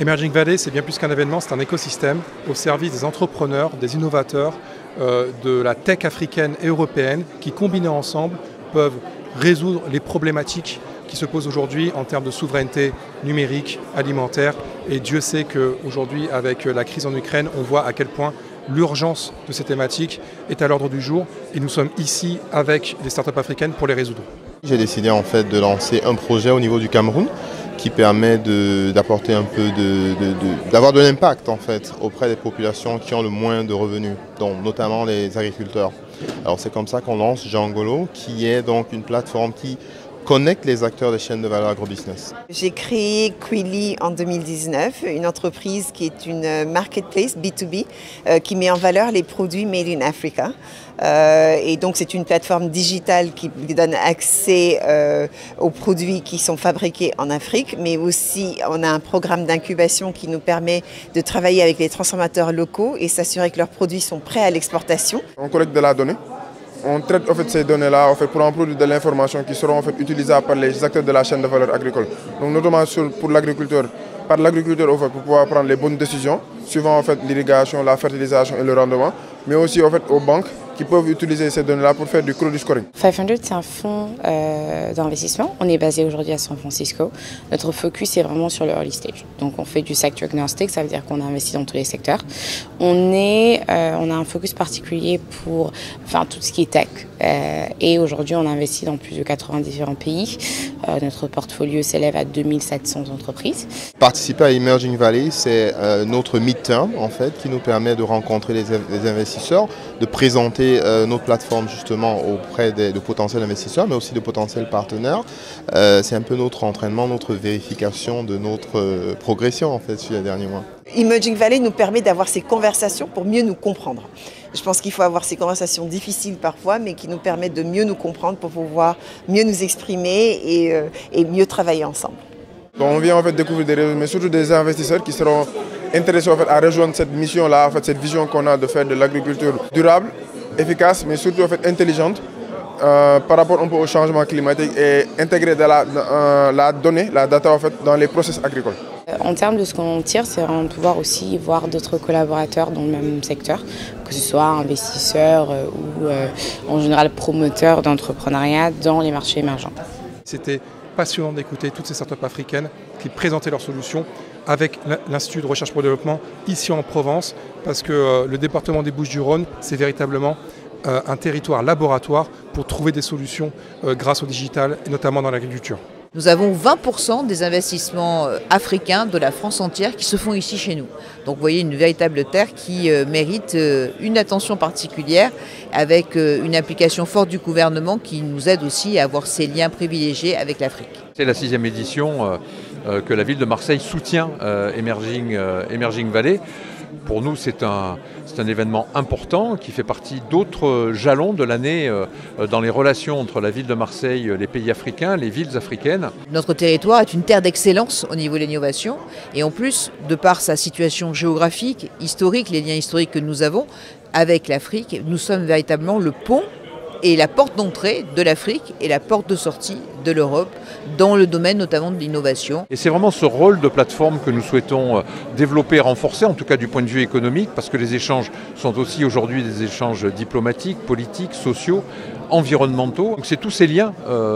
Emerging Valley, c'est bien plus qu'un événement, c'est un écosystème au service des entrepreneurs, des innovateurs, de la tech africaine et européenne qui, combinés ensemble, peuvent résoudre les problématiques qui se posent aujourd'hui en termes de souveraineté numérique, alimentaire. Et Dieu sait qu'aujourd'hui, avec la crise en Ukraine, on voit à quel point l'urgence de ces thématiques est à l'ordre du jour. Et nous sommes ici avec les startups africaines pour les résoudre. J'ai décidé en fait de lancer un projet au niveau du Cameroun qui permet d'apporter un peu d'avoir de l'impact en fait auprès des populations qui ont le moins de revenus, donc notamment les agriculteurs. Alors c'est comme ça qu'on lance Jangolo, qui est donc une plateforme qui connecte les acteurs des chaînes de valeur agrobusiness. J'ai créé Quilly en 2019, une entreprise qui est une marketplace B2B qui met en valeur les produits made in Africa. Et donc c'est une plateforme digitale qui donne accès aux produits qui sont fabriqués en Afrique, mais aussi on a un programme d'incubation qui nous permet de travailler avec les transformateurs locaux et s'assurer que leurs produits sont prêts à l'exportation. On collecte de la donnée. On traite en fait, ces données-là en fait, pour en produire de l'information qui seront en fait, utilisables par les acteurs de la chaîne de valeur agricole. Donc notamment pour l'agriculteur, par l'agriculteur en fait, pour pouvoir prendre les bonnes décisions, suivant en fait, l'irrigation, la fertilisation et le rendement, mais aussi en fait, aux banques qui peuvent utiliser ces données-là pour faire du credit scoring. 500, c'est un fonds d'investissement. On est basé aujourd'hui à San Francisco. Notre focus est vraiment sur le early stage. Donc on fait du sector agnostic, ça veut dire qu'on investit dans tous les secteurs. On a un focus particulier pour tout ce qui est tech. Et aujourd'hui, on investit dans plus de 80 différents pays. Notre portfolio s'élève à 2700 entreprises. Participer à Emerging Valley, c'est notre midterm en fait, qui nous permet de rencontrer les investisseurs, de présenter notre plateforme justement auprès de potentiels investisseurs, mais aussi de potentiels partenaires. C'est un peu notre entraînement, notre vérification de notre progression en fait sur les derniers mois. Emerging Valley nous permet d'avoir ces conversations pour mieux nous comprendre. Je pense qu'il faut avoir ces conversations difficiles parfois, mais qui nous permettent de mieux nous comprendre pour pouvoir mieux nous exprimer et mieux travailler ensemble. Donc on vient en fait découvrir des réseaux, mais surtout des investisseurs qui seront intéressés en fait, à rejoindre cette mission-là, en fait, cette vision qu'on a de faire de l'agriculture durable, efficace, mais surtout en fait, intelligente par rapport un peu au changement climatique et intégrer de la donnée, la data en fait, dans les process agricoles. En termes de ce qu'on tire, c'est vraiment de pouvoir aussi voir d'autres collaborateurs dans le même secteur, que ce soit investisseurs ou en général promoteurs d'entrepreneuriat dans les marchés émergents. C'était passionnant d'écouter toutes ces startups africaines qui présentaient leurs solutions avec l'Institut de recherche pour le développement ici en Provence, parce que le département des Bouches-du-Rhône, c'est véritablement un territoire laboratoire pour trouver des solutions grâce au digital, et notamment dans l'agriculture. Nous avons 20% des investissements africains de la France entière qui se font ici chez nous. Donc vous voyez une véritable terre qui mérite une attention particulière avec une implication forte du gouvernement qui nous aide aussi à avoir ces liens privilégiés avec l'Afrique. C'est la 6e édition que la ville de Marseille soutient Emerging Valley. Pour nous, c'est un événement important qui fait partie d'autres jalons de l'année dans les relations entre la ville de Marseille, les pays africains, les villes africaines. Notre territoire est une terre d'excellence au niveau de l'innovation et en plus, de par sa situation géographique, historique, les liens historiques que nous avons avec l'Afrique, nous sommes véritablement le pont et la porte d'entrée de l'Afrique et la porte de sortie de l'Europe dans le domaine notamment de l'innovation. Et c'est vraiment ce rôle de plateforme que nous souhaitons développer et renforcer, en tout cas du point de vue économique, parce que les échanges sont aussi aujourd'hui des échanges diplomatiques, politiques, sociaux, environnementaux. Donc c'est tous ces liens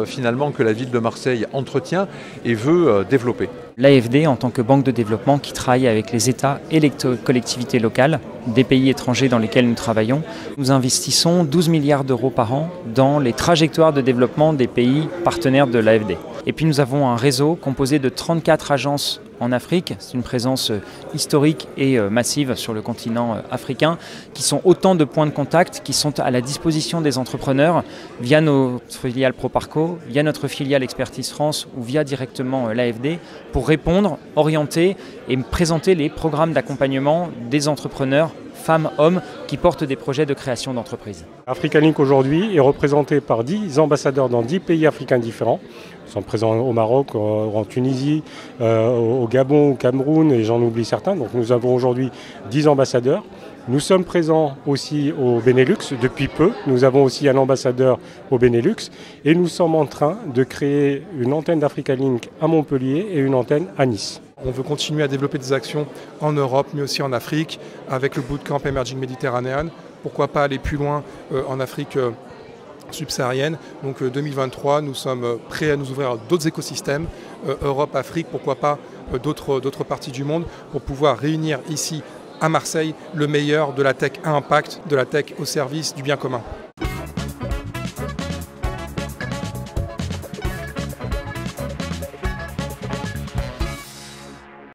finalement que la ville de Marseille entretient et veut développer. L'AFD, en tant que banque de développement qui travaille avec les États et les collectivités locales des pays étrangers dans lesquels nous travaillons, nous investissons 12 milliards d'euros par an dans les trajectoires de développement des pays partenaires de l'AFD. Et puis nous avons un réseau composé de 34 agences en Afrique, c'est une présence historique et massive sur le continent africain, qui sont autant de points de contact qui sont à la disposition des entrepreneurs via notre filiale Proparco, via notre filiale Expertise France ou via directement l'AFD pour répondre, orienter et présenter les programmes d'accompagnement des entrepreneurs femmes, hommes, qui portent des projets de création d'entreprises. Africa Link aujourd'hui est représenté par 10 ambassadeurs dans 10 pays africains différents. Nous sommes présents au Maroc, en Tunisie, au Gabon, au Cameroun et j'en oublie certains. Donc nous avons aujourd'hui 10 ambassadeurs. Nous sommes présents aussi au Benelux depuis peu. Nous avons aussi un ambassadeur au Benelux et nous sommes en train de créer une antenne d'Africa Link à Montpellier et une antenne à Nice. On veut continuer à développer des actions en Europe, mais aussi en Afrique, avec le Bootcamp Emerging Mediterranean. Pourquoi pas aller plus loin en Afrique subsaharienne. Donc 2023, nous sommes prêts à nous ouvrir à d'autres écosystèmes, Europe, Afrique, pourquoi pas d'autres parties du monde, pour pouvoir réunir ici à Marseille le meilleur de la tech à impact, de la tech au service du bien commun.